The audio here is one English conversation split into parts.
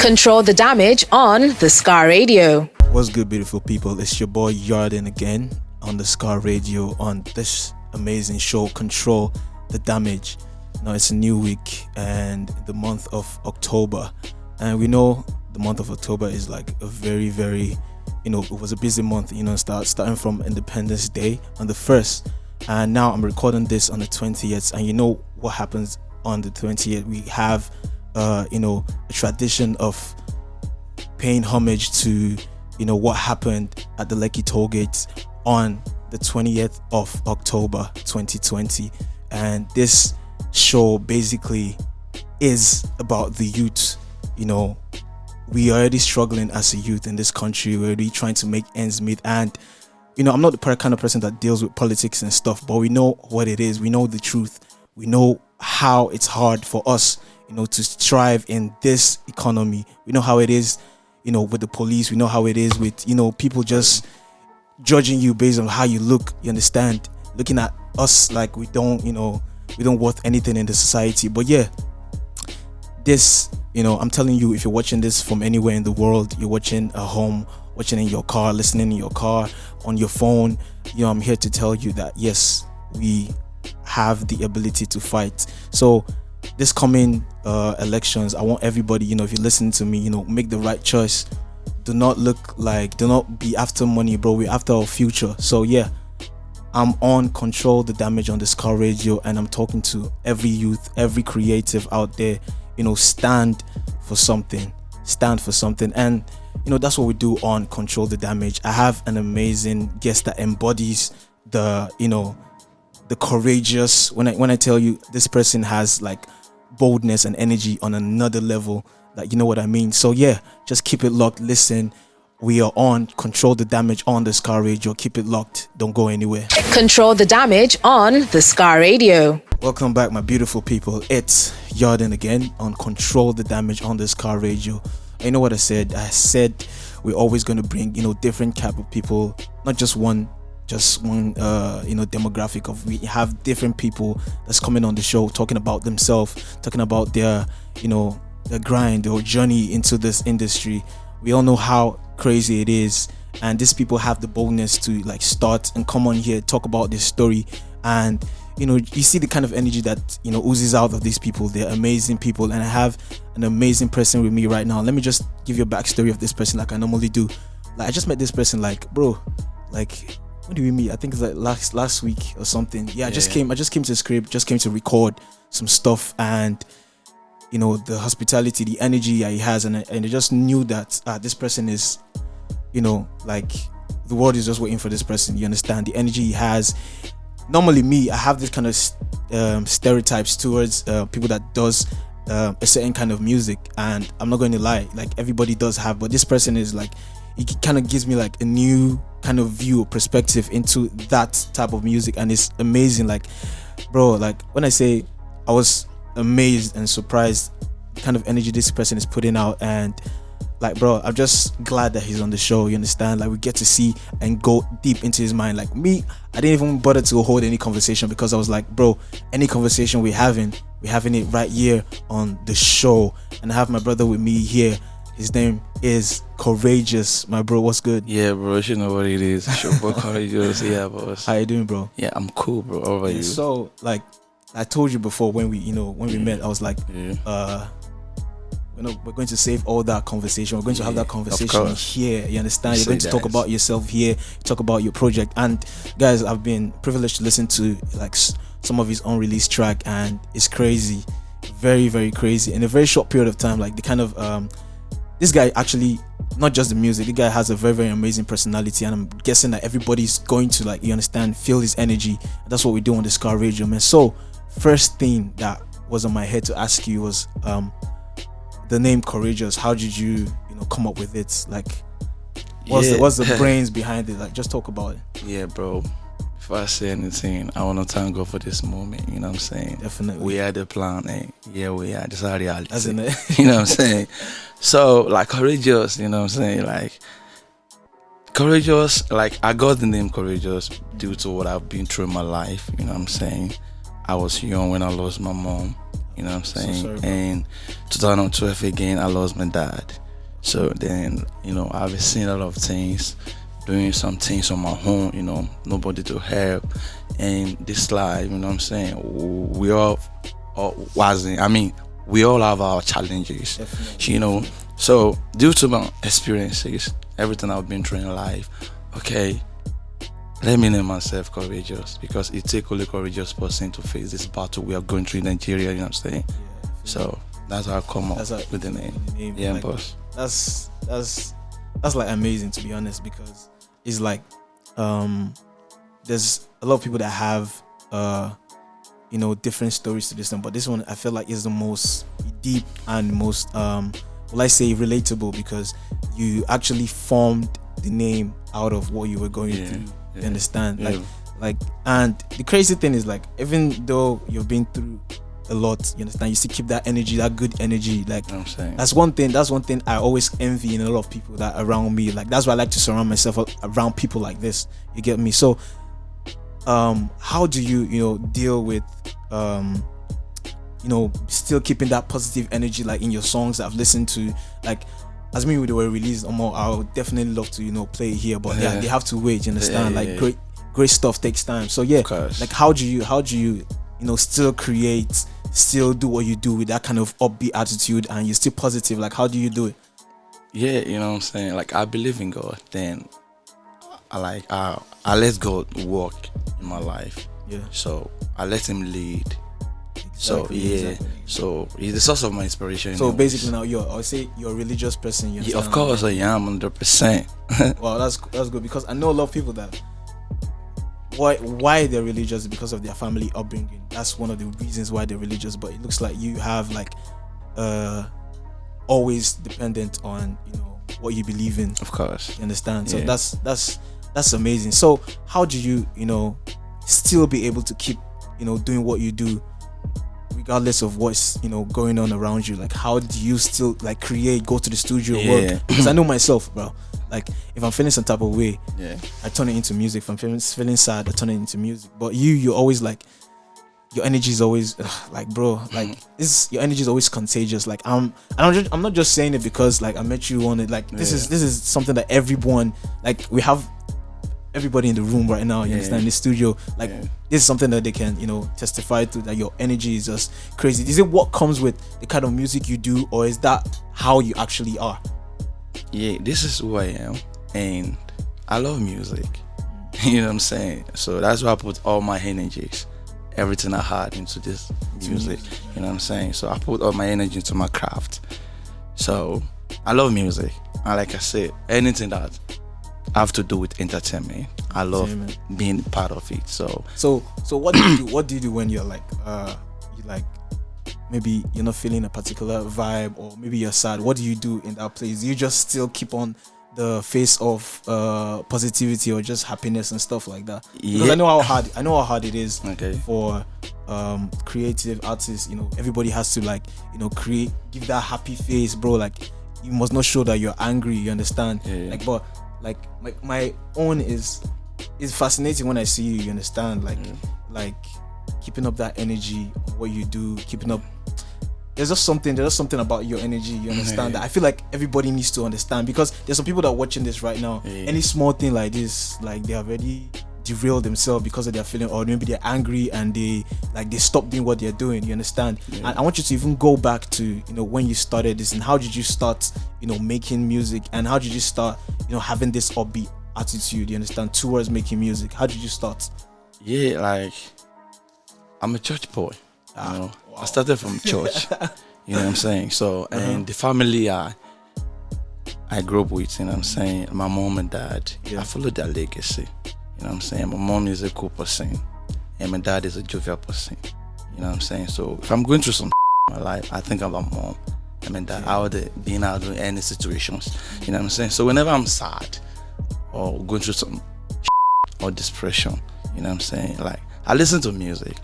Control the damage on the Scar Radio. What's good, beautiful people? It's your boy Yarden again on the Scar Radio on this amazing show, Control the Damage. Now it's a new week and the month of October, and we know the month of October is like a very, very, it was a busy month, starting from Independence Day on the 1st, and now I'm recording this on the 20th, and you know what happens on the 20th. We have a tradition of paying homage to what happened at the Lekki toll gates on the 20th of October 2020, and this show basically is about the youth. We are already struggling as a youth in this country. We're already trying to make ends meet, and I'm not the kind of person that deals with politics and stuff, but we know what it is. We know the truth. We know how it's hard for us to strive in this economy. We know how it is with the police. We know how it is with people just judging you based on how you look, you understand, looking at us like we don't worth anything in the society. But yeah, this, I'm telling you, if you're watching this from anywhere in the world, you're watching at home, watching in your car, listening in your car, on your phone, I'm here to tell you that yes, we have the ability to fight. So this coming elections, I want everybody, if you listen to me, make the right choice. Do not be after money, bro. We're after our future. So yeah, I'm on Control the Damage on the Scar Radio, and I'm talking to every youth, every creative out there. Stand for something, and that's what we do on Control the Damage. I have an amazing guest that embodies the courageous. When I tell you this person has like boldness and energy on another level, like, you know what I mean. So yeah, just keep it locked. Listen, we are on Control the Damage on the Scar Radio. Keep it locked. Don't go anywhere. Control the Damage on the Scar Radio. Welcome back, my beautiful people. It's Yarden again on Control the Damage on the Scar Radio. You know what I said? I said we're always going to bring, different type of people, not just one demographic of. We have different people that's coming on the show, talking about themselves, talking about their their grind or journey into this industry. We all know how crazy it is, and these people have the boldness to like start and come on here, talk about this story, and you see the kind of energy that oozes out of these people. They're amazing people, and I have an amazing person with me right now. Let me just give you a backstory of this person like I normally do. Like, I just met this person, like, bro, like, when did we meet? I think it's like last week or something. I just came to the script, just came to record some stuff, and the hospitality, the energy he has, and I just knew that this person is, like, the world is just waiting for this person. You understand the energy he has. Normally, me, I have this kind of stereotypes towards people that does a certain kind of music, and I'm not going to lie, like, everybody does have, but this person is like, he kind of gives me like a new kind of view or perspective into that type of music, and it's amazing. Like, bro, like, when I say I was amazed and surprised the kind of energy this person is putting out, and like, bro, I'm just glad that he's on the show. You understand? Like, we get to see and go deep into his mind. Like me, I didn't even bother to hold any conversation because I was like, bro, any conversation we're having it right here on the show. And I have my brother with me here. His name is Courageous. My bro, what's good? Yeah, bro, you know what it is. It's your boy Courageous. Yeah, boss. How you doing, bro? Yeah, I'm cool, bro. How about you? So, like, I told you before when we met, I was like, we're going to save all that conversation. We're going to have that conversation here. You understand? You're going to talk about yourself here, talk about your project. And guys, I've been privileged to listen to like some of his unreleased track, and it's crazy, very, very crazy in a very short period of time. Like, the kind of this guy actually, not just the music, the guy has a very, very amazing personality, and I'm guessing that everybody's going to, like, you understand, feel his energy. That's what we do on the Scar Radio, man. So first thing that was on my head to ask you was the name Courageous. How did you come up with it? Like, what's the brains behind it? Like, just talk about it. Yeah, bro, before I say anything, I want to thank God for this moment. You know what I'm saying? Definitely. We had the plan, eh? Yeah, we had. This is our reality. Isn't it? You know what I'm saying? So, like, Courageous, you know what I'm saying? Like, Courageous, like, I got the name Courageous due to what I've been through in my life. You know what I'm saying? I was young when I lost my mom. You know what I'm So saying? sorry, bro. And 2012 again, I lost my dad. So then, I've seen a lot of things, doing some things on my own, nobody to help. And this life, you know what I'm saying? We all we all have our challenges, Definitely. So due to my experiences, everything I've been through in life, okay, let me name myself courageous, because it takes only courageous person to face this battle we are going through in Nigeria, you know what I'm saying? So that's how I come up with the name. Yeah, like, boss. That's like amazing, to be honest, because it's like there's a lot of people that have different stories to this one, but this one I feel like is the most deep and most relatable, because you actually formed the name out of what you were going through. You understand? And the crazy thing is, like, even though you've been through a lot, you understand, you still keep that energy, that good energy. Like, I'm saying. that's one thing I always envy in a lot of people that are around me. Like, that's why I like to surround myself around people like this. You get me? So how do you deal with still keeping that positive energy, like in your songs that I've listened to, like as many they were released or more, I would definitely love to play it here, but they have to wait, you understand? Great stuff takes time. So like how do you still create, still do what you do with that kind of upbeat attitude, and you're still positive? Like, how do you do it? Yeah, you know what I'm saying? Like, I believe in God, then I let God work in my life. Yeah. So I let Him lead. Exactly. So He's the source of my inspiration. So basically, now I'll say you're a religious person. Yeah, of course I am, 100%. Wow, that's good, because I know a lot of people that why they're religious is because of their family upbringing. That's one of the reasons why they're religious. But it looks like you have always dependent on what you believe in. Of course. You understand? So that's amazing. So how do you still be able to keep doing what you do regardless of what's going on around you? Like, how do you still create, go to the studio, work? Because I know myself, bro. Like, if I'm feeling some type of way, I turn it into music. If I'm feeling sad, I turn it into music. But you're always like, your energy is always bro, like your energy is always contagious. Like, I'm not just saying it because like I met you on it. Like, this is something that everyone, like, we have everybody in the room right now, you understand, in the studio, like this is something that they can testify to, that your energy is just crazy. Is it what comes with the kind of music you do, or is that how you actually are? Yeah, this is who I am, and I love music. You know what I'm saying? So that's why I put all my energies, everything I had into this music. You know what I'm saying? So I put all my energy into my craft. So I love music, and like I said, anything that have to do with entertainment, I love being part of it. So what do you do? What do you do when you're maybe you're not feeling a particular vibe, or maybe you're sad? What do you do in that place? Do you just still keep on the face of positivity, or just happiness and stuff like that? Because I know how hard it is for creative artists. Everybody has to create, give that happy face, bro. Like, you must not show that you're angry, you understand? But my own is fascinating when I see you understand? Like keeping up that energy, what you do, keeping up. There's just something about your energy, you understand, that I feel like everybody needs to understand, because there's some people that are watching this right now. Any small thing like this, like, they have already derailed themselves because of their feeling, or maybe they're angry and they stop doing what they're doing, you understand? And I want you to even go back to when you started this, and how did you start making music, and how did you start having this upbeat attitude, you understand, towards making music? How did you start? Like, I'm a church boy. Wow. I started from church. You know what I'm saying? So and the family I grew up with, you know what I'm saying, my mom and dad, I followed their legacy. You know what I'm saying? My mom is a cool person, and my dad is a jovial person. You know what I'm saying? So if I'm going through some in my life, I think about mom and my dad. I would being out in any situations. You know what I'm saying? So whenever I'm sad or going through some or depression, you know what I'm saying, like, I listen to music.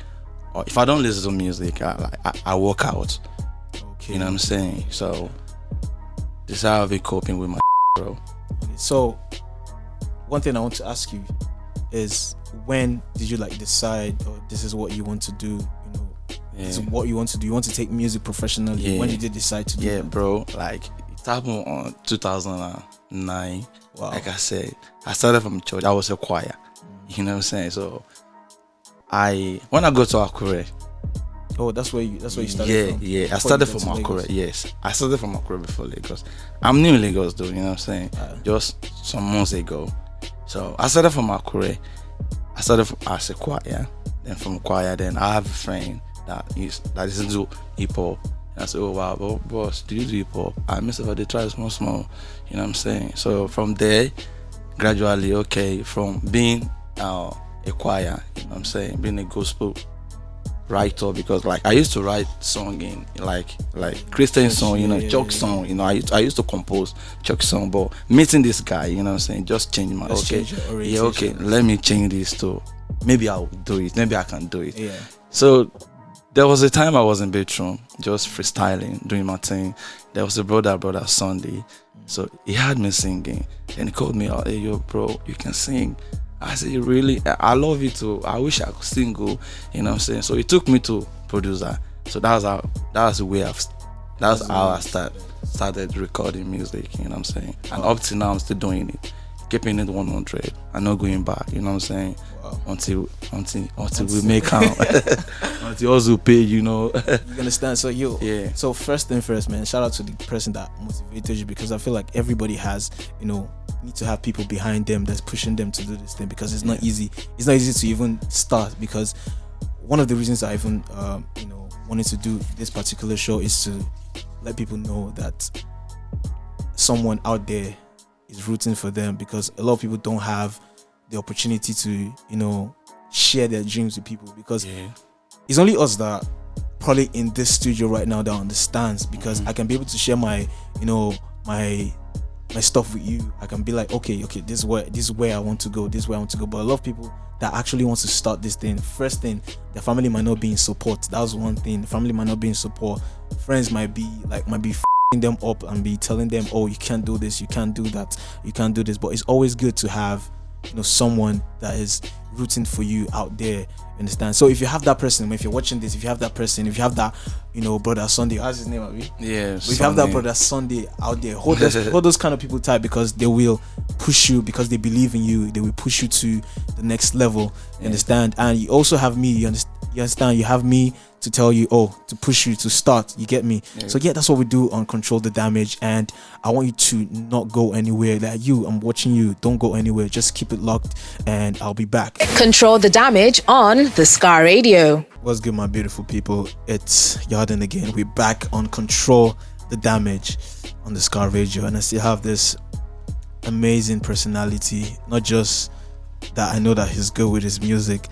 Or if I don't listen to music, I work out. You know what I'm saying? So this is how I've been coping with my bro. So one thing I want to ask you is, when did you decide, or this is what you want to do? Is what you want to do. You want to take music professionally. Yeah. When did you decide to do Yeah, that? bro. Like it happened on 2009. Wow. Like I said, I started from church. I was a choir. You know what I'm saying? So when I go to Akure. Oh, that's where you started from? Yeah. I started from Akure. Yes. I started from Akure before Lagos. I'm new in Lagos though, you know what I'm saying? Just some months ago. So I started from Akure. I started as a choir. Then from choir, then I have a friend that listens to hip hop. And I said, oh wow, boss, do you do hip hop? I miss if they try small, you know what I'm saying? So from there, gradually, okay, from being a choir, you know what I'm saying, being a gospel writer, because like I used to write song in like Christian song, you know, church song, you know, I used to compose church song, but meeting this guy, you know what I'm saying, just changed my let me change this to maybe I'll do it, maybe I can do it. Yeah. So there was a time I was in bedroom just freestyling, doing my thing. There was a brother Sunday, so he had me singing and he called me out, hey yo bro, you can sing. I said, really? I love you too. I wish I could sing, you know what I'm saying? So he took me to producer. So that's how I started recording music, you know what I'm saying? And up till now I'm still doing it. Keeping it 100. I'm not going back, you know what I'm saying? Wow. Until we make out. Until also pay, you know. You understand? So first thing first, man, shout out to the person that motivated you, because I feel like everybody has, you know, need to have people behind them that's pushing them to do this thing, because it's not easy. It's not easy to even start, because one of the reasons I even wanted to do this particular show is to let people know that someone out there is rooting for them, because a lot of people don't have the opportunity to, you know, share their dreams with people, because it's only us that probably in this studio right now that understands, because I can be able to share my, you know, my stuff with you. I can be like, okay, this is where I want to go, but a lot of people that actually wants to start this thing, first thing, their family might not be in support. That's one thing. The family might not be in support. Friends might be them up and be telling them, oh, you can't do this, you can't do that, you can't do this. But it's always good to have, you know, someone that is rooting for you out there. You understand? So if you have that person, if you're watching this, if you have that person, if you have that, you know, brother Sunday, how's his name, Abi? Yeah. If you have that brother Sunday out there, hold those kind of people tight, because they will push you, because they believe in you. They will push you to the next level. You understand? And you also have me. You understand? You have me to tell you, to push you to start. You get me? Yeah. So that's what we do on Control the Damage, and I want you to not go anywhere. I'm watching you. Don't go anywhere. Just keep it locked, and I'll be back. Control the Damage on the Scar Radio. What's good, my beautiful people? It's Yarden again. We're back on Control the Damage on the Scar Radio, and I still have this amazing personality. Not just that I know that he's good with his music.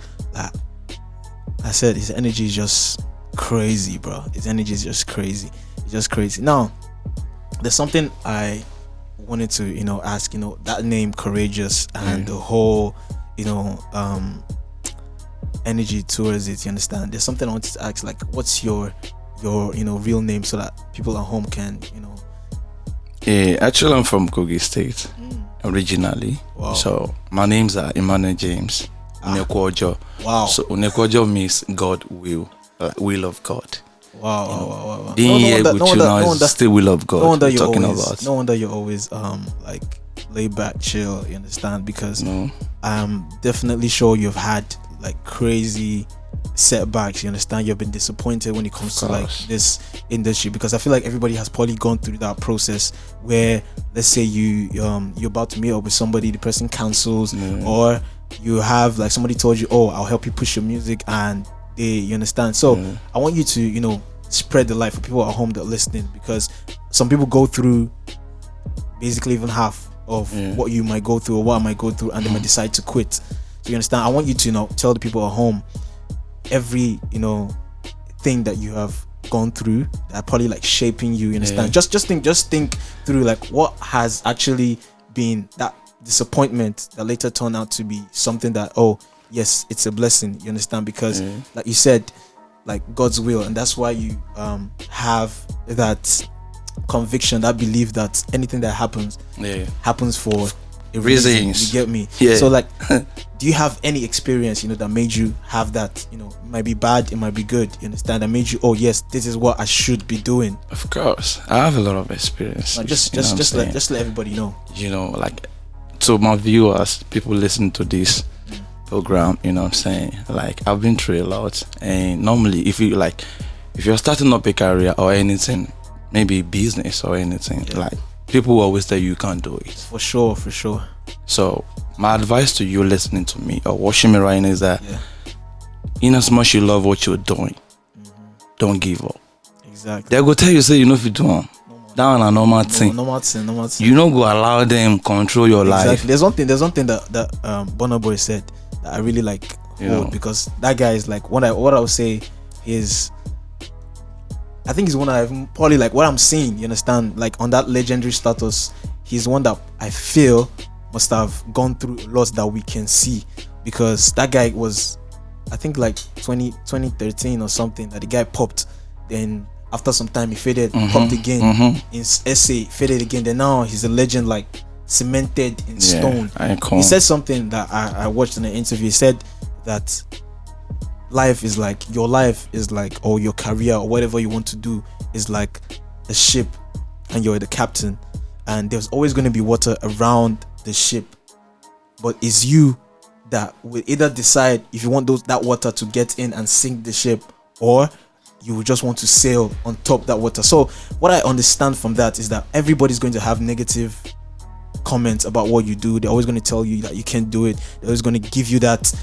I said his energy is just crazy, bro. His energy is just crazy. It's just crazy. Now, there's something I wanted to, you know, ask. You know, that name Courageous and the whole, you know, energy towards it. You understand? There's something I wanted to ask. Like, what's your you know, real name, so that people at home can, you know. Yeah, actually, I'm from Kogi State originally. Wow. So my name's Emmanuel James. Unekwojo. Wow. So Unekwojo means God will of God. Wow, wow. Being here with you now is still will of God. No wonder you're always like laid back, chill. You understand? Because I'm definitely sure you've had like crazy setbacks. You understand? You've been disappointed when it comes to like this industry, because I feel like everybody has probably gone through that process where, let's say you're about to meet up with somebody, the person cancels, or you have like somebody told you, I'll help you push your music, and you understand? So I want you to, you know, spread the light for people at home that are listening, because some people go through basically even half of what you might go through or what I might go through, and they might decide to quit. So you understand? I want you to, you know, tell the people at home every, you know, thing that you have gone through that probably like shaping you. You understand? Just think through like what has actually been that disappointment that later turned out to be something that, yes, it's a blessing. You understand? Because like you said, like God's will, and that's why you have that conviction, that belief that anything that happens happens for reasons. You get me? Yeah. So like, do you have any experience, that made you have that? It might be bad, it might be good. You understand? That made you, oh yes, this is what I should be doing. Of course, I have a lot of experience. Just let everybody know. Like, to my viewers, people listen to this program. You know what I'm saying? Like, I've been through a lot, and normally, if you're starting up a career or anything, maybe business or anything, like, people will always tell you can't do it. For sure. So my advice to you listening to me or watching me right now is that in as much you love what you're doing, don't give up. Exactly. They go tell you, say, if you do them, that one a normal thing. Normal thing. You don't go allow them control your life. There's one thing that Burna Boy said that I really like, because that guy is like, what I would say is, I think he's one I've probably, like, what I'm seeing, you understand, like, on that legendary status, he's one that I feel must have gone through a lot that we can see, because that guy was, I think, like 2013 or something, that the guy popped, then after some time he faded, popped again, in essay, faded again, then now he's a legend, like cemented in stone. He said something that I watched in an interview. He said that your life is like, or your career or whatever you want to do is like a ship, and you're the captain, and there's always going to be water around the ship, but it's you that will either decide if you want that water to get in and sink the ship, or you will just want to sail on top of that water. So what I understand from that is that everybody's going to have negative comments about what you do. They're always going to tell you that you can't do it. They're always going to give you that,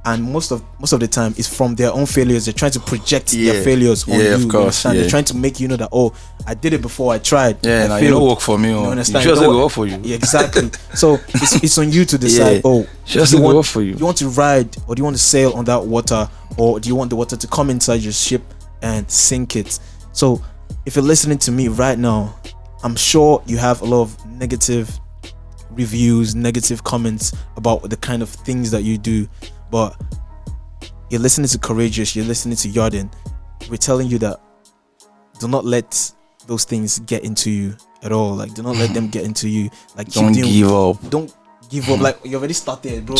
and most of the time it's from their own failures. They're trying to project their failures on you. Of course. They're trying to make you know that, oh, I did it before, I tried. Yeah, now you don't work for me. You understand? Just it work for you. Yeah, exactly. So it's on you to decide. Just it work for you. Do you want to ride, or do you want to sail on that water, or do you want the water to come inside your ship and sink it? So if you're listening to me right now, I'm sure you have a lot of negative reviews, negative comments about the kind of things that you do, but you're listening to Courageous, you're listening to Yarden. We're telling you that do not let those things get into you at all. Like, do not let them get into you. Like, don't give up. Don't give up. Like, you already started, bro.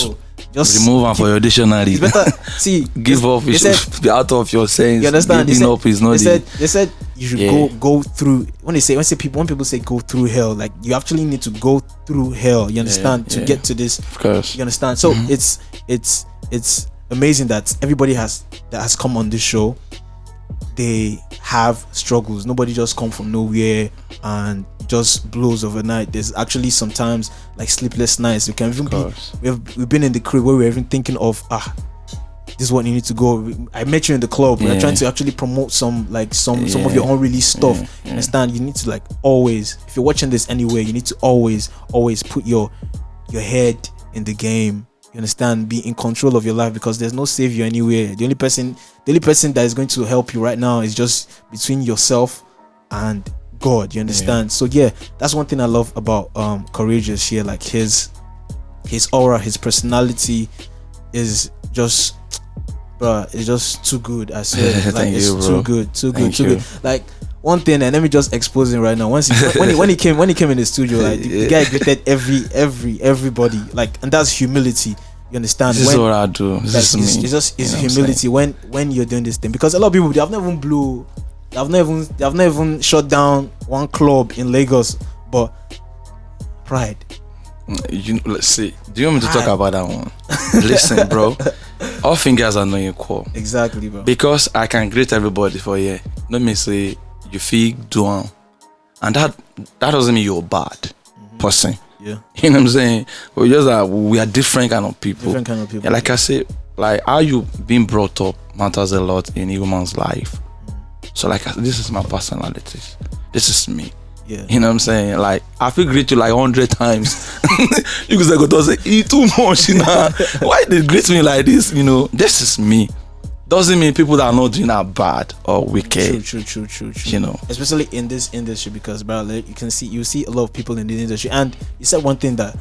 Just remove them for your dictionary. It's better. See, give up. You should be out of your sense. You understand? Giving up is not. They said you should go through. When people say go through hell, like, you actually need to go through hell. You understand, to get to this. Of course. You understand. So it's amazing that everybody that has come on this show, they have struggles. Nobody just come from nowhere and just blows overnight. There's actually sometimes like sleepless nights. We can even we've been in the crib where we're even thinking of this is what you need to go. I met you in the club. We're trying to actually promote some of your unreleased stuff. You understand? You need to, like, always, if you're watching this anyway, you need to always put your head in the game. You understand? Be in control of your life, because there's no savior anywhere. The only person that is going to help you right now is just between yourself and God. You understand? So that's one thing I love about Courageous here. Like, his aura, his personality is just, bro, it's just too good. I swear. Like, it's too good. Like, one thing, and let me just expose him right now. When he came in the studio, like, the guy greeted everybody, like, and that's humility. You understand? This is what I do. It's humility when you're doing this thing, because a lot of people, they have never even shut down one club in Lagos, but pride. Let's see. Do you want me to talk about that one? Listen, bro. All fingers are not equal. Exactly, bro. Because I can greet everybody for let me say you feel down, and that doesn't mean you're a bad person. Yeah. You know what I'm saying? We are different kind of people. Yeah, like I say, like, how you being brought up matters a lot in a human's life. So, like, this is my personality. This is me. Yeah. You know what I'm saying? Like, I feel greet you like 100 times. You guys go to say, eat too much, you know. Why they greet me like this? You know, this is me. Doesn't mean people that are not doing are bad or wicked. True. You know, especially in this industry, because, bro, you see a lot of people in the industry, and you said one thing that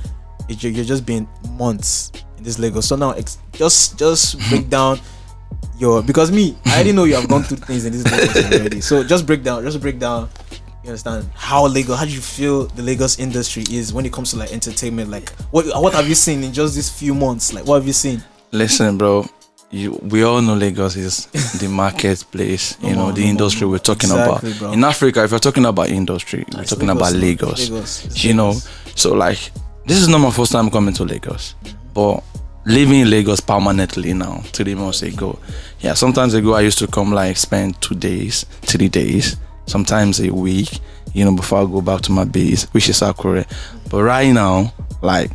you're just been months in this Lagos. So now just break down because me, I already know you have gone through things in this Lagos already. So just break down You understand how Lagos? How do you feel the Lagos industry is when it comes to like entertainment? Like, what have you seen in just these few months? Like, what have you seen? Listen, bro. We all know Lagos is the marketplace. The industry we're talking exactly, about. Bro. In Africa, if you're talking about industry, we're talking about Lagos. So like, this is not my first time coming to Lagos, but living in Lagos permanently now, 3 months ago. Yeah, sometimes ago I used to come like spend 2 days, 3 days, sometimes a week, before I go back to my base, which is Akure. But right now, like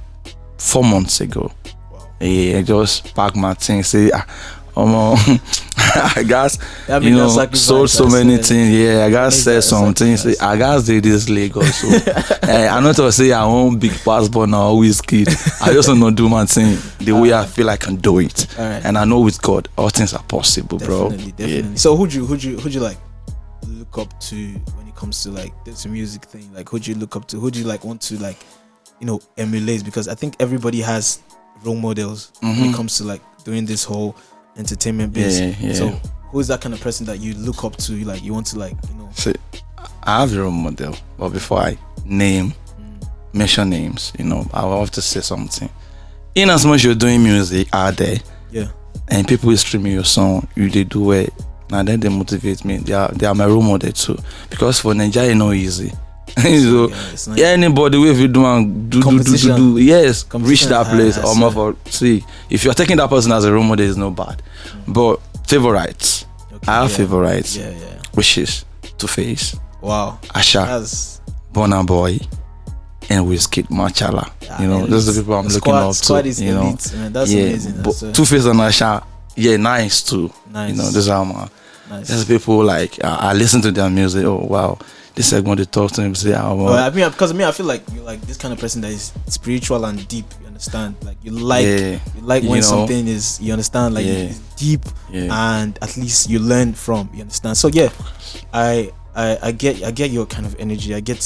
4 months ago, I just pack my things, say, I guess, sold so many things. Yeah, I guess said some things. I guess they this Lagos. So I not to say I want big passport now, always kid. I just want to do my thing the way I feel I can do it. Right. And I know with God, all things are possible, definitely, bro. Definitely. Yeah. So who'd you like look up to when it comes to like this music thing? Like who'd you look up to? Who'd you like want to like emulate? Because I think everybody has role models when it comes to like doing this whole entertainment biz. Yeah. So who is that kind of person that you look up to? Like you want to like See, I have a role model, but before I mention names, I will have to say something. In as much you're doing music out there, and people is streaming your song, they do it. Now then they motivate me. They are my role model too. Because for Nigeria, easy. So anybody if you do yes, reach that place or more for see if you're taking that person as a role model is not bad. But favorites, I have favorites, which is Two Face, Asha, Burna Boy, and Wizkid Machala. Those are the people I'm looking up to. Is elite, man. That's amazing. But Two Face and Asha, nice too. Those are my there's people like I listen to their music. Oh wow. This segment they talk to him, say, because I feel like you're like this kind of person that is spiritual and deep. You understand? Like you like when something is, you understand, like it's deep and at least you learn from. You understand? So I get your kind of energy. I get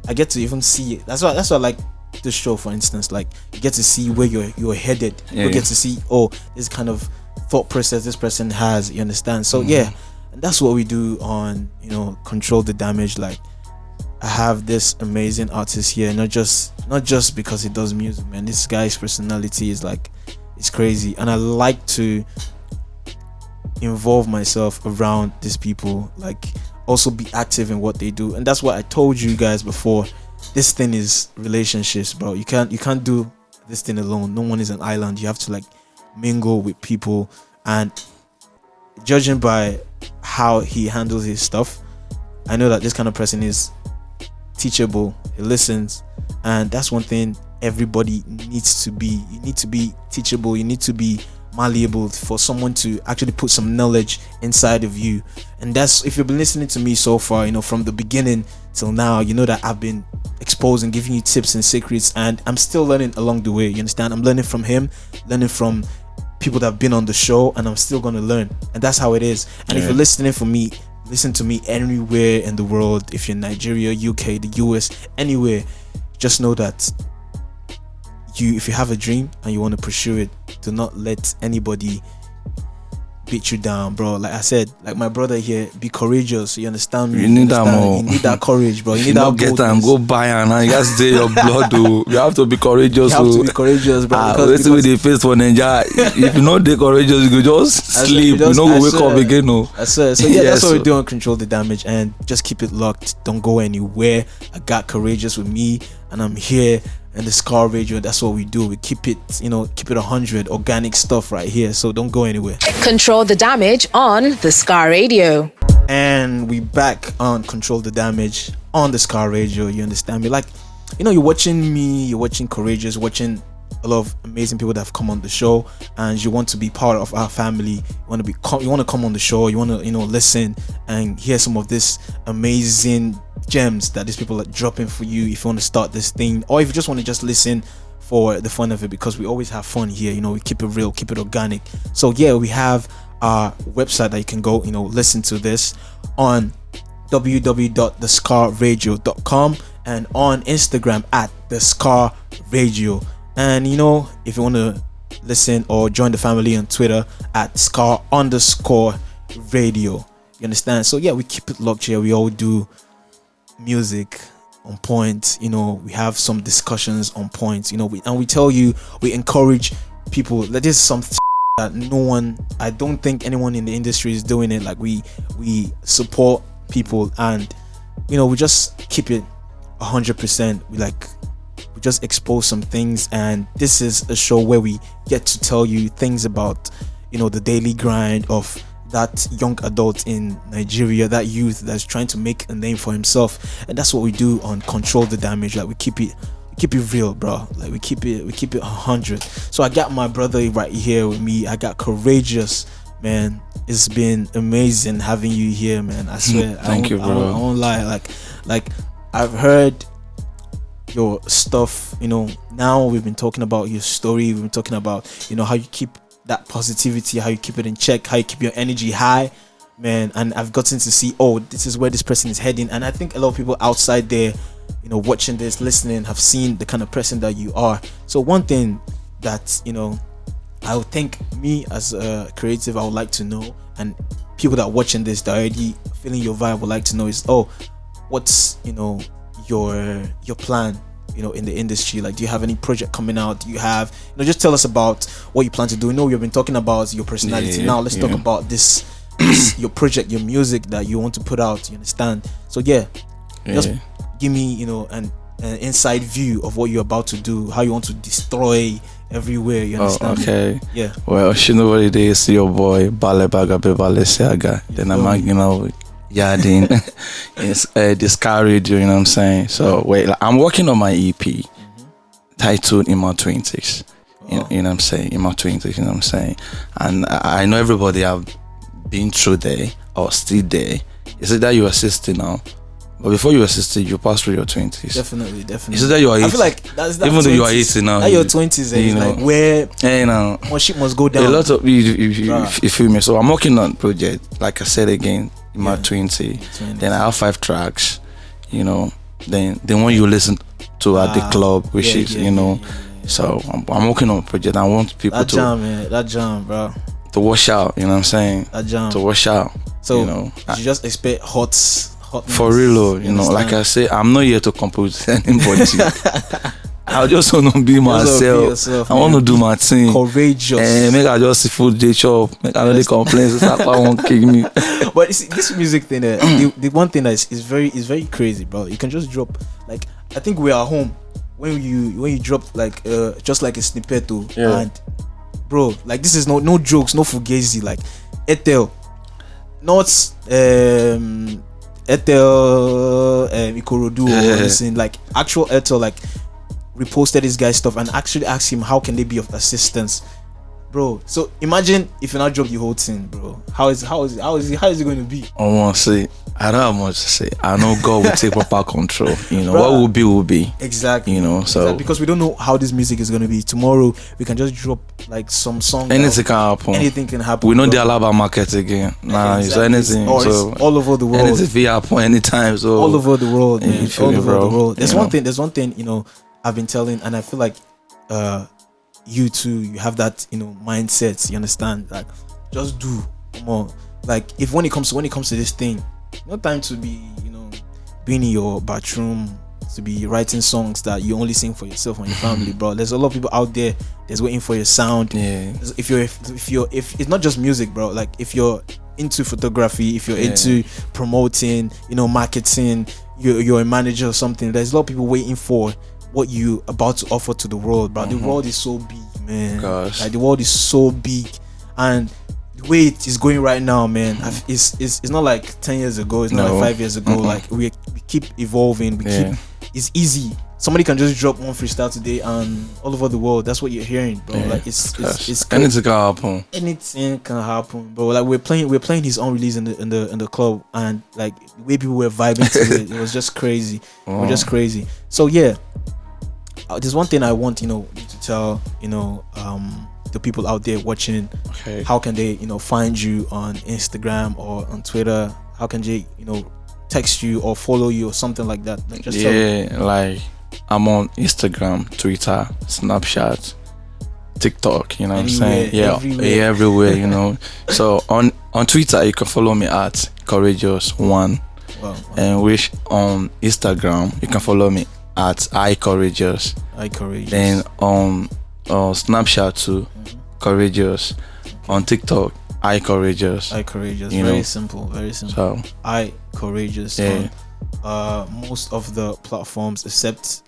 to even see it. That's why I like this show, for instance. Like you get to see where you're headed. You get to see this kind of thought process this person has. You understand? So and that's what we do on Control the Damage. Like I have this amazing artist here, not just because he does music, man. This guy's personality is like, it's crazy, and I like to involve myself around these people, like also be active in what they do. And that's what I told you guys before. This thing is relationships, bro. You can't do this thing alone. No one is an island. You have to like mingle with people, and judging by how he handles his stuff, I know that this kind of person is teachable. He listens, and that's one thing everybody needs to be. You need to be teachable. You need to be malleable for someone to actually put some knowledge inside of you. And that's, if you've been listening to me so far, from the beginning till now, that I've been exposing, giving you tips and secrets, and I'm still learning along the way. You understand? I'm learning from him, learning from people that have been on the show, and I'm still going to learn. And that's how it is. And if you're listening for me, listen to me anywhere in the world. If you're in Nigeria, UK, the US, anywhere, just know that if you have a dream and you want to pursue it, do not let anybody beat you down, bro. Like I said, like my brother here, be courageous. You understand me? You need that more. You need that courage, bro. You need that get time, go buy and you guys say your blood. You have to be courageous. You have to be courageous, bro. Because with the face for Ninja, if you not courageous, you could just sleep. You know, go wake up again. No. So that's what we do on Control the Damage, and just keep it locked. Don't go anywhere. I got Courageous with me, and I'm here. And the Scar Radio, that's what we do. We keep it, keep it 100 organic stuff right here. So don't go anywhere. Control the Damage on the Scar Radio. And we back on Control the Damage on the Scar Radio. You understand me? Like, you're watching me, you're watching Courageous, watching a lot of amazing people that have come on the show, and you want to be part of our family. You want to come on the show. You want to listen and hear some of this amazing gems that these people are dropping for you. If you want to start this thing, or if you just want to just listen for the fun of it, because we always have fun here. We keep it real, keep it organic. So we have our website that you can go listen to this on www.thescarradio.com, and on Instagram at the Scar Radio. And if you want to listen or join the family on Twitter at Scar_radio. You understand? So we keep it locked here. We all do music on point. We have some discussions on point. We tell you, we encourage people. That is something that I don't think anyone in the industry is doing it. Like we support people, and we just keep it 100%. We just expose some things, and this is a show where we get to tell you things about the daily grind of that young adult in Nigeria, that youth that's trying to make a name for himself. And that's what we do on Control the Damage. Like we keep it real, bro. Like we keep it 100. So I got my brother right here with me. I got Courageous, man. It's been amazing having you here, man. I swear. Thank you, bro. I won't lie. Like I've heard your stuff. Now we've been talking about your story. We've been talking about how you keep that positivity, how you keep it in check, how you keep your energy high, man. And I've gotten to see, this is where this person is heading. And I think a lot of people outside there, watching this, listening, have seen the kind of person that you are. So one thing that I would think, me as a creative, I would like to know, and people that are watching this that are already feeling your vibe would like to know, is what's your plan in the industry? Like, do you have any project coming out? Do you have just tell us about what you plan to do. You've been talking about your personality. Now let's talk about this your project, your music that you want to put out. You understand? So just give me an inside view of what you're about to do, how you want to destroy everywhere. You understand? Okay. Yeah. Well, you know what it is, your boy Bale Bagabe Balenciaga. Then I'm hanging out with Yarden. It's the Sky Radio, you know what I'm saying? So I'm working on my EP titled In My 20s. You know what I'm saying? In my 20s, you know what I'm saying? And I know everybody have been through there or still there. Is it that you are 60 now? But before you were 60, you passed through your 20s. Definitely. Is it that you are 80? I feel like that's even 20s. though you are 80 now. That your 20s is like where more shit must go down. A lot of you feel me. So I'm working on project, like I said again, in my 20. Then I have 5 tracks, Then the one you listen to at the club, which is, So I'm working on a project. I want people that jam, bro, to wash out. You know what I'm saying? That jam to wash out. So you just expect hot for real, like I say, I'm not here to compose anybody. I just want to be myself. I want to do my thing. Courageous. Make I just see food they chop. Make I really complain. That won't kick me. But you see, this music thing, the one thing that is very crazy, bro. You can just drop, like, I think we are home when you drop like just like a snippet, and bro, like, this is no jokes, no fugazi, like Ethel, not Ethel Ikorodu or anything, like actual Ethel, like, reposted this guy's stuff and actually asked him how can they be of assistance, bro. So imagine if you not drop the whole thing, bro. How is it going to be? I want to say, I don't have much to say. I know God will take proper control. Bro, what will be. Exactly. So exactly, because we don't know how this music is going to be. Tomorrow we can just drop like some song. Anything can happen. Anything can happen. We know the Alaba market again. Nah, exactly. So anything. So it's all over the world. Anything can happen anytime. So all over the world, man. All over the world. There's one thing. I've been telling, and I feel like you too, you have that mindset. You understand? Like, just do more. Like, if when it comes to this thing, no time to be being in your bathroom, to be writing songs that you only sing for yourself and your family, bro. There's a lot of people out there that's waiting for your sound. If it's not just music, bro. Like, if you're into photography, if you're into promoting, marketing, you're a manager or something, there's a lot of people waiting for what you about to offer to the world, bro. The world is so big, man. Gosh. Like, the world is so big, and the way it is going right now, man, it's not like 10 years ago. It's not like 5 years ago. Like, we keep evolving. It's easy. Somebody can just drop one freestyle today, and all over the world, that's what you're hearing, bro. Like, it's anything can happen. Anything can happen, bro. Like, we're playing his own release in the club, and like, the way people were vibing to it was just crazy. It was just crazy. So there's one thing I want you to tell the people out there watching. Okay. How can they find you on Instagram or on Twitter? How can they text you or follow you or something like that? Like, just tell them. Like, I'm on Instagram, Twitter, Snapchat, TikTok. You know what I'm saying? Everywhere. So on Twitter you can follow me at Courageous1. Wow. And which on Instagram you can follow me at iCourageous. iCourageous. Then on Snapchat too, Courageous. On TikTok, iCourageous. iCourageous. You Very know. simple. Very simple. So iCourageous. Yeah. On most of the platforms except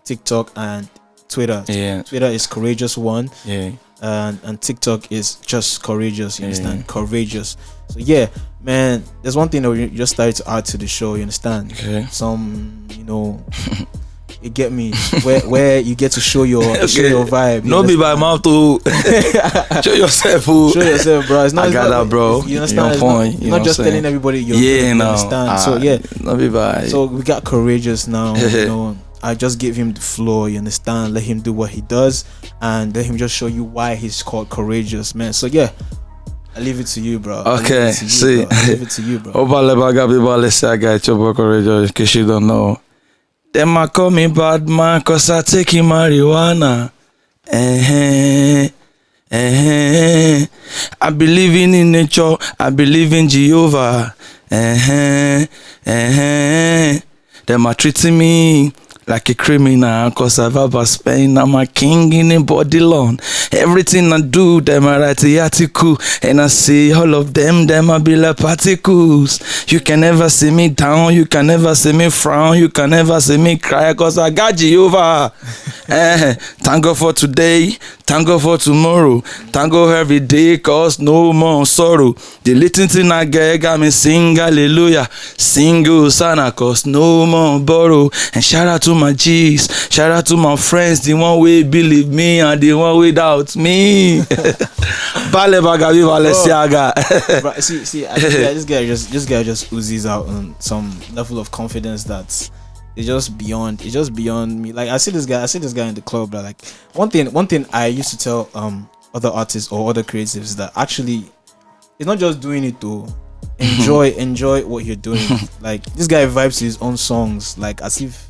TikTok and Twitter. yeah, Twitter is Courageous One, yeah. and TikTok is just Courageous. You understand? Courageous. So yeah, man. There's one thing that we just started to add to the show. You understand? Okay. Some, you get me, where you get to show your vibe. No be by mouth to show yourself. Show yourself, bro. It's not. I got that, bro. You understand? Your It's point. Not, You know not just what I'm telling saying? everybody you're Yeah, good, you no. understand? So yeah. No be by. So we got Courageous now. I just give him the floor. You understand? Let him do what he does, and let him just show you why he's called Courageous, man. So yeah, I leave it to you, bro. Okay, see. I leave it to you, bro. Oba people, let's say I got your boy Courageous, in case you don't know. Them might call me bad man, cause I take in marijuana. I believe in nature, I believe in Jehovah. Them are treating me like a criminal, cause I've ever spent. I'm a king in a body loan. Everything I do, them I write the article, and I see all of them I be like particles. You can never see me down, you can never see me frown, you can never see me cry, cause I got Jehovah. Thank God for today, thank God for tomorrow, thank God every day, cause no more sorrow. The little thing I get got me sing hallelujah, sing Hosanna, cause no more borrow. And shout out to my G's, shout out to my friends, the one way believe me and the one without me. Bale Bagabi Valesiaga. See, I think this guy just oozes out on some level of confidence that it's just beyond me. Like I see this guy in the club. But like one thing I used to tell other artists or other creatives that actually it's not just doing it to enjoy what you're doing. Like this guy vibes to his own songs, like as if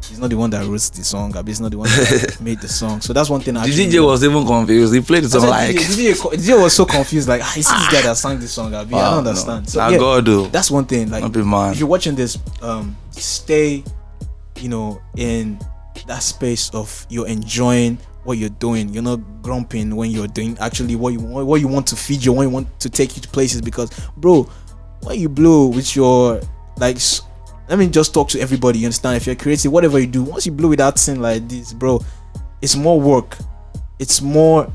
he's not the one that wrote the song, he's not the one that made the song. So that's one thing. The DJ was even confused. He played the song like DJ was so confused. Like, I see this guy that sang this song. I don't understand. No. So yeah, God, though. That's one thing. Like, if you're watching this, stay, in that space of you're enjoying what you're doing. You're not grumping when you're doing actually what you want to feed you, what you want to take you to places. Because, bro, when you blow with your like. Let me just talk to everybody. You understand? If you're creative, whatever you do, once you blow with that thing like this, bro, it's more work. It's more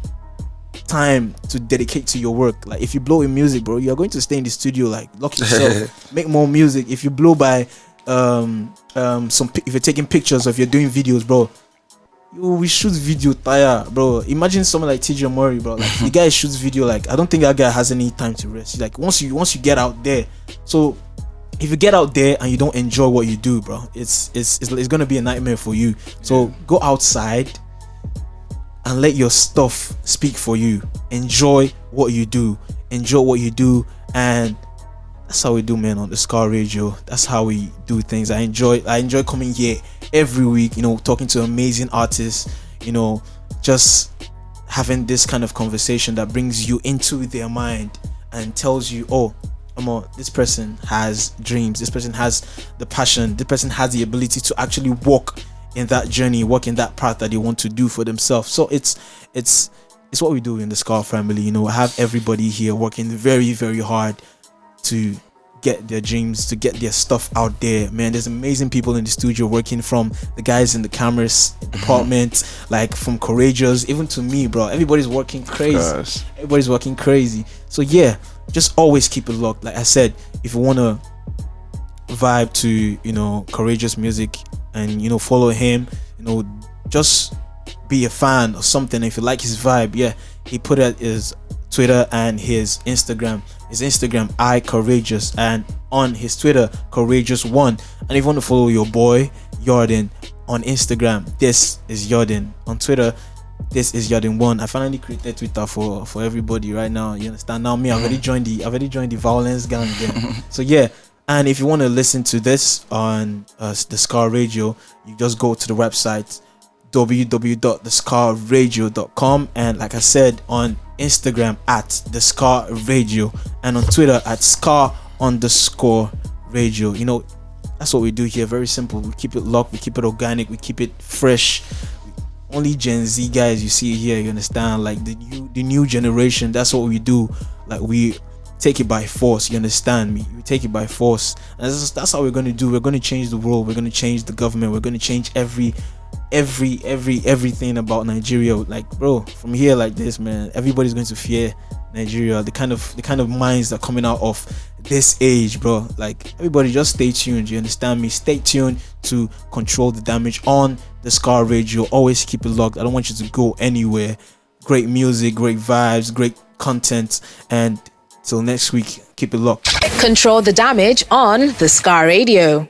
time to dedicate to your work. Like if you blow in music, bro, you're going to stay in the studio, like lock yourself, make more music. If you blow by if you're taking pictures, or if you're doing videos, bro, we shoot video tire, bro. Imagine someone like TJ Murray, bro. Like the guy shoots video. Like I don't think that guy has any time to rest. Like once you get out there, so. If you get out there and you don't enjoy what you do, bro, it's gonna be a nightmare for you. So go outside and let your stuff speak for you. Enjoy what you do, and that's how we do, man. On the Scar Radio, that's how we do things. I enjoy coming here every week. Talking to amazing artists. Just having this kind of conversation that brings you into their mind and tells you, oh. This person has dreams, this person has the passion, this person has the ability to actually walk in that journey, walk in that path that they want to do for themselves. So it's what we do in the Scar family. I have everybody here working very, very hard to get their dreams, to get their stuff out there. Man, there's amazing people in the studio working, from the guys in the cameras department, like from Courageous, even to me, bro. Everybody's working crazy. So yeah, just always keep it locked. Like I said, if you want to vibe to Courageous music and follow him, just be a fan or something. If you like his vibe, yeah, he put it his Twitter and his Instagram. His Instagram, iCourageous, and on his Twitter, Courageous1. And if you want to follow your boy Yarden on Instagram, this is Yarden. On Twitter, this is Yarden1. I finally created Twitter for everybody right now. You understand? Now I've already joined the violence gang again. So yeah. And if you want to listen to this on the Scar Radio, you just go to the website www.thescarradio.com, and like I said, on Instagram at the Scar Radio, and on Twitter at Scar_Radio. Radio. You know, that's what we do here. Very simple. We keep it locked, we keep it organic, we keep it fresh. Only Gen Z guys you see here, you understand? Like the new generation, that's what we do. Like we take it by force, you understand me? We take it by force. And that's how we're gonna do. We're gonna change the world, we're gonna change the government, we're gonna change everything about Nigeria. Like, bro, from here like this, man, everybody's going to fear Nigeria. The kind of minds that are coming out of this age, bro. Like, everybody just stay tuned, you understand me? Stay tuned to Control the Damage on the Scar Radio. Always keep it locked. I don't want you to go anywhere. Great music, great vibes, great content, and till next week, keep it locked. Control the Damage on the Scar Radio.